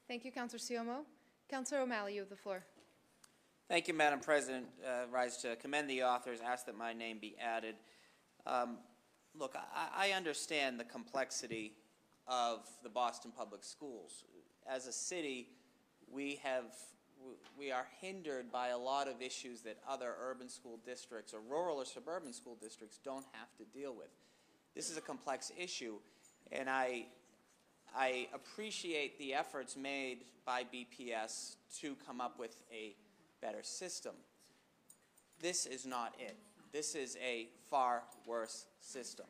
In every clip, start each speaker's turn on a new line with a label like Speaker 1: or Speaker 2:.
Speaker 1: Thank you, Councillor Siomo. Councillor O'Malley, you have the floor.
Speaker 2: Thank you, Madam President. Rise to commend the authors, ask that my name be added. Look, I understand the complexity of the Boston Public Schools. As a city, we are hindered by a lot of issues that other urban school districts or rural or suburban school districts don't have to deal with. This is a complex issue, and I appreciate the efforts made by BPS to come up with a better system. This is not it. This is a far worse system.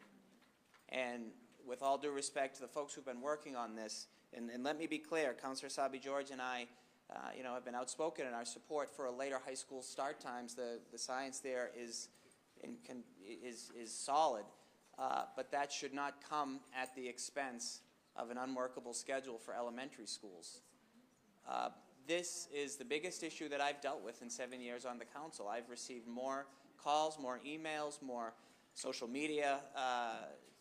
Speaker 2: And with all due respect to the folks who've been working on this, and let me be clear, Councillor Sabi-George and I have been outspoken in our support for a later high school start times. The science there is solid, but that should not come at the expense of an unworkable schedule for elementary schools. This is the biggest issue that I've dealt with in 7 years on the council. I've received more calls, more emails, more social media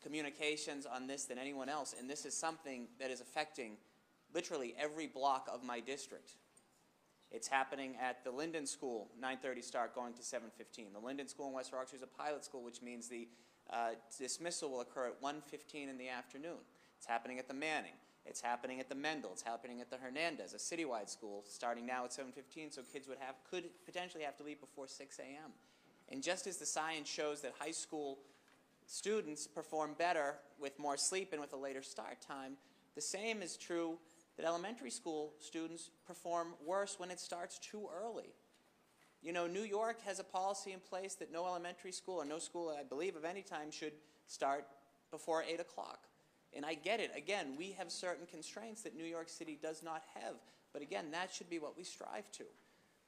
Speaker 2: communications on this than anyone else, and this is something that is affecting literally every block of my district. It's happening at the Linden School, 9:30 start, going to 7:15. The Linden School in West Roxbury is a pilot school, which means the dismissal will occur at 1:15 in the afternoon. It's happening at the Manning. It's happening at the Mendel. It's happening at the Hernandez, a citywide school, starting now at 7:15, so kids could potentially have to leave before 6 a.m. And just as the science shows that high school students perform better with more sleep and with a later start time, the same is true that elementary school students perform worse when it starts too early. You know, New York has a policy in place that no elementary school or no school, I believe, of any time should start before 8 o'clock. And I get it. Again, we have certain constraints that New York City does not have. But again, that should be what we strive to.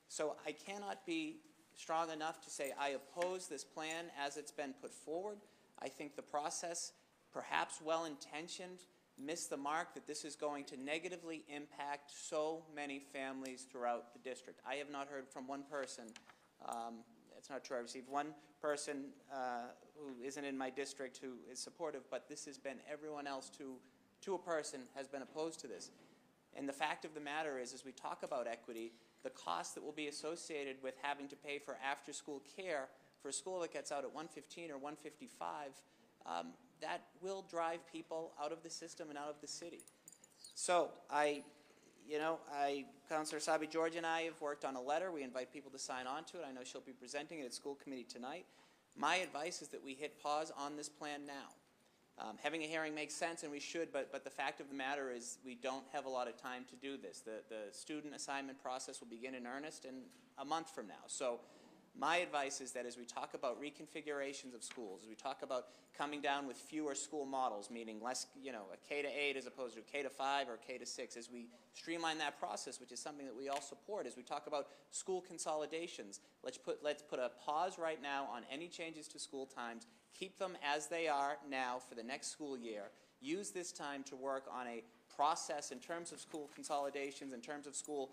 Speaker 2: So I cannot be strong enough to say I oppose this plan as it's been put forward. I think the process, perhaps well-intentioned, missed the mark that this is going to negatively impact so many families throughout the district. I have not heard from one person. It's not true. I received one person who isn't in my district who is supportive, but this has been everyone else to a person has been opposed to this. And the fact of the matter is, as we talk about equity, the cost that will be associated with having to pay for after-school care for a school that gets out at 1:15 or 1:55, that will drive people out of the system and out of the city. So Councillor Sabi-George and I have worked on a letter. We invite people to sign on to it. I know she'll be presenting it at school committee tonight. My advice is that we hit pause on this plan now. Having a hearing makes sense, and we should, but the fact of the matter is we don't have a lot of time to do this. The student assignment process will begin in earnest in a month from now. So my advice is that as we talk about reconfigurations of schools, as we talk about coming down with fewer school models, meaning less, a K to 8 as opposed to a K to 5 or K to 6, as we streamline that process, which is something that we all support, as we talk about school consolidations, let's put a pause right now on any changes to school times, keep them as they are now for the next school year, use this time to work on a process in terms of school consolidations, in terms of school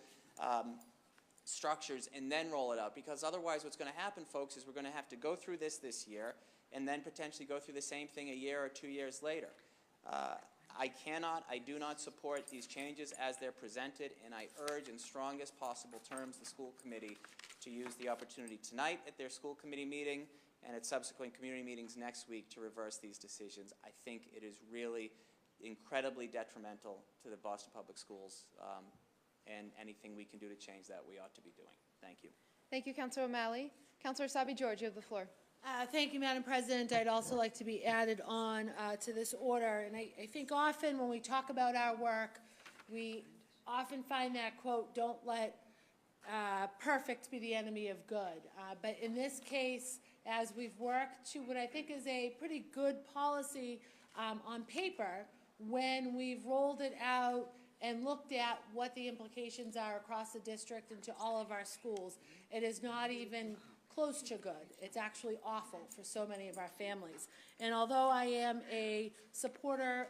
Speaker 2: structures, and then roll it out, because otherwise what's going to happen, folks, is we're going to have to go through this year and then potentially go through the same thing a year or 2 years later. I do not support these changes as they're presented, and I urge in strongest possible terms the school committee to use the opportunity tonight at their school committee meeting and at subsequent community meetings next week to reverse these decisions. I think it is really incredibly detrimental to the Boston Public Schools, and anything we can do to change that, we ought to be doing. Thank you.
Speaker 1: Thank you, Councillor O'Malley. Councillor Sabi-George, you have the floor.
Speaker 3: Thank you, Madam President. I'd also like to be added on to this order. And I think often when we talk about our work, we often find that quote, don't let perfect be the enemy of good. But in this case, as we've worked to what I think is a pretty good policy on paper, when we've rolled it out and looked at what the implications are across the district and to all of our schools, it is not even close to good. It's actually awful for so many of our families. And although I am a supporter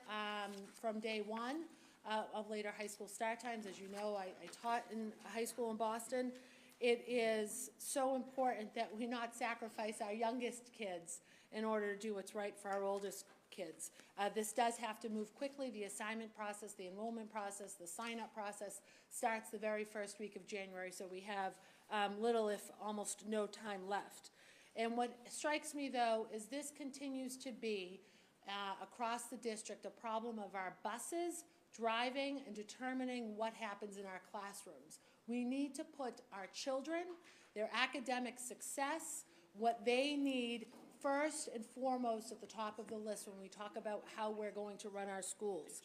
Speaker 3: from day one of later high school start times, as you know, I taught in high school in Boston, it is so important that we not sacrifice our youngest kids in order to do what's right for our oldest kids. This does have to move quickly. The assignment process, the enrollment process, the sign-up process starts the very first week of January, so we have little if almost no time left. And what strikes me, though, is this continues to be, across the district, a problem of our buses driving and determining what happens in our classrooms. We need to put our children, their academic success, what they need first and foremost at the top of the list when we talk about how we're going to run our schools.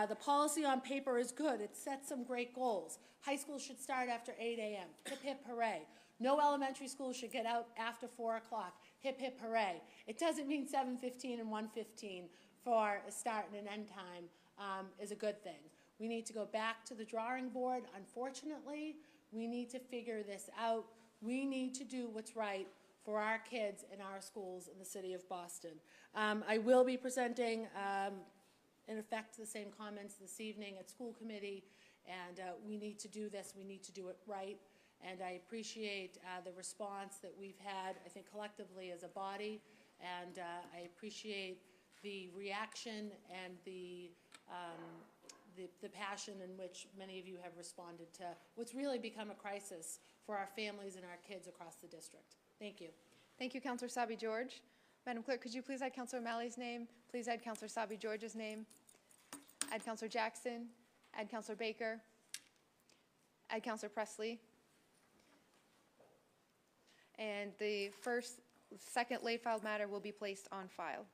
Speaker 3: The policy on paper is good. It sets some great goals. High school should start after 8 a.m. Hip, hip, hooray. No elementary school should get out after 4 o'clock. Hip, hip, hooray. It doesn't mean 7:15 and 1:15 for a start and an end time is a good thing. We need to go back to the drawing board. Unfortunately, we need to figure this out. We need to do what's right for our kids and our schools in the city of Boston. I will be presenting, in effect, the same comments this evening at school committee, and we need to do this. We need to do it right, and I appreciate the response that we've had, I think, collectively as a body, and I appreciate the reaction and the passion in which many of you have responded to what's really become a crisis for our families and our kids across the district. Thank you.
Speaker 1: Thank you, Councillor Sabi George. Madam Clerk, could you please add Councillor O'Malley's name? Please add Councillor Sabi George's name. Add Councillor Jackson. Add Councillor Baker. Add Councillor Presley. And the second late filed matter will be placed on file.